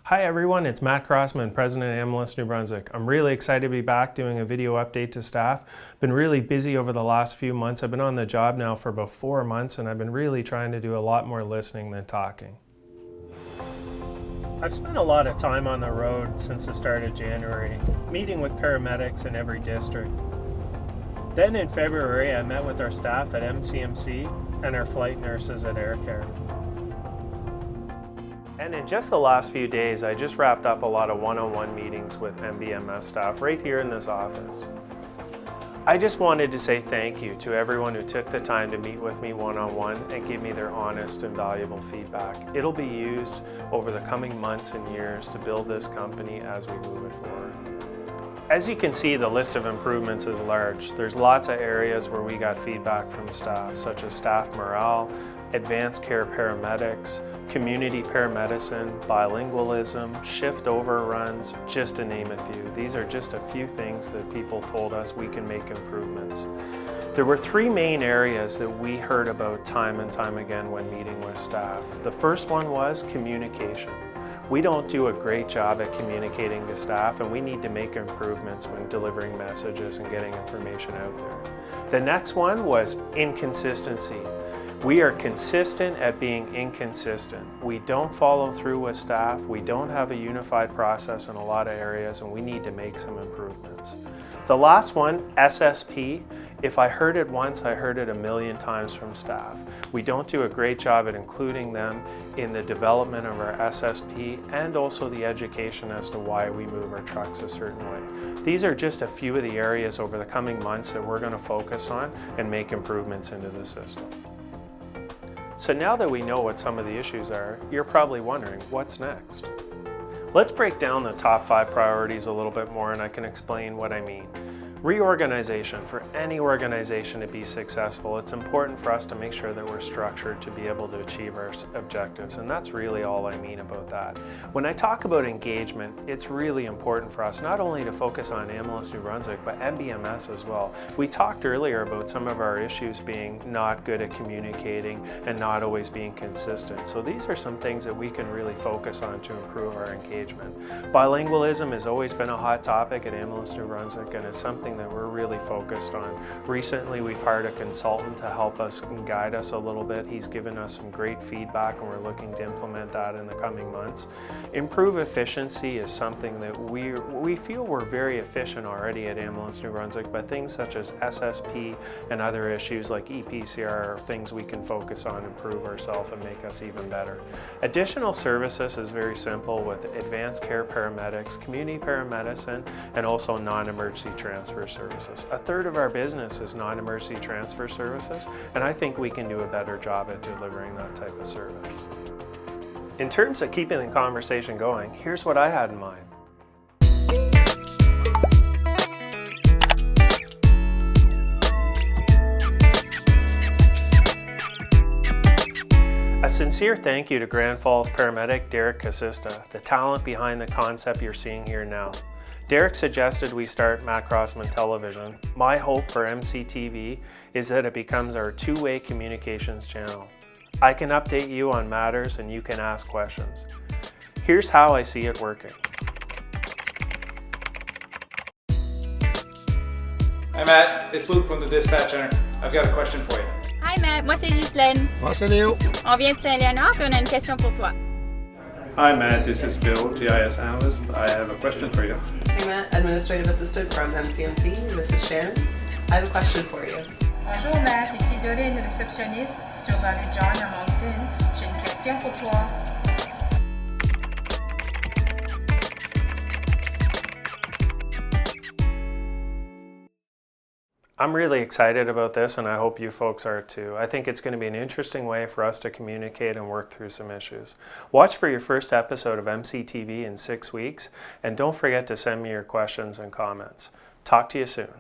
Hi everyone, it's Matt Crossman, President of Ambulance New Brunswick. I'm really excited to be back doing a video update to staff. Been really busy over the last few months. I've been on the job now for about 4 months and I've been really trying to do a lot more listening than talking. I've spent a lot of time on the road since the start of January, meeting with paramedics in every district. Then in February, I met with our staff at MCMC and our flight nurses at AirCare. And in just the last few days, I just wrapped up a lot of one-on-one meetings with MBMS staff right here in this office. I just wanted to say thank you to everyone who took the time to meet with me one-on-one and give me their honest and valuable feedback. It'll be used over the coming months and years to build this company as we move it forward. As you can see, the list of improvements is large. There's lots of areas where we got feedback from staff, such as staff morale, advanced care paramedics, community paramedicine, bilingualism, shift overruns, just to name a few. These are just a few things that people told us we can make improvements. There were 3 main areas that we heard about time and time again when meeting with staff. The first one was communication. We don't do a great job at communicating to staff and we need to make improvements when delivering messages and getting information out there. The next one was inconsistency. We are consistent at being inconsistent. We don't follow through with staff, we don't have a unified process in a lot of areas and we need to make some improvements. The last one, SSP, if I heard it once, I heard it 1,000,000 times from staff. We don't do a great job at including them in the development of our SSP and also the education as to why we move our trucks a certain way. These are just a few of the areas over the coming months that we're going to focus on and make improvements into the system. So now that we know what some of the issues are, you're probably wondering, what's next? Let's break down the top 5 priorities a little bit more and I can explain what I mean. Reorganization. For any organization to be successful, it's important for us to make sure that we're structured to be able to achieve our objectives, and that's really all I mean about that. When I talk about engagement, it's really important for us not only to focus on Ambulance New Brunswick, but MBMS as well. We talked earlier about some of our issues being not good at communicating and not always being consistent. So these are some things that we can really focus on to improve our engagement. Bilingualism has always been a hot topic at Ambulance New Brunswick, and it's something that we're really focused on. Recently, we've hired a consultant to help us and guide us a little bit. He's given us some great feedback and we're looking to implement that in the coming months. Improve efficiency is something that we feel we're very efficient already at Ambulance New Brunswick, but things such as SSP and other issues like EPCR are things we can focus on, improve ourselves and make us even better. Additional services is very simple with advanced care paramedics, community paramedicine, and also non-emergency transfer services. A third of our business is non-emergency transfer services, and I think we can do a better job at delivering that type of service. In terms of keeping the conversation going, here's what I had in mind. A sincere thank you to Grand Falls paramedic Derek Casista, the talent behind the concept you're seeing here now. Derek suggested we start Matt Crossman Television. My hope for MCTV is that it becomes our two-way communications channel. I can update you on matters and you can ask questions. Here's how I see it working. Hi Matt, it's Luke from the Dispatch Center. I've got a question for you. Hi Matt, moi c'est Ghislaine. Moi c'est Léo. On vient de Saint-Léonard et on a une question pour toi. Hi Matt, this is Bill, GIS analyst. I have a question for you. Hey Matt, administrative assistant from MCMC. This is Sharon. I have a question for you. Bonjour Matt, ici Doreen, réceptionniste sur la rue John à Moncton. J'ai une question pour toi. I'm really excited about this and I hope you folks are too. I think it's going to be an interesting way for us to communicate and work through some issues. Watch for your first episode of MCTV in 6 weeks and don't forget to send me your questions and comments. Talk to you soon.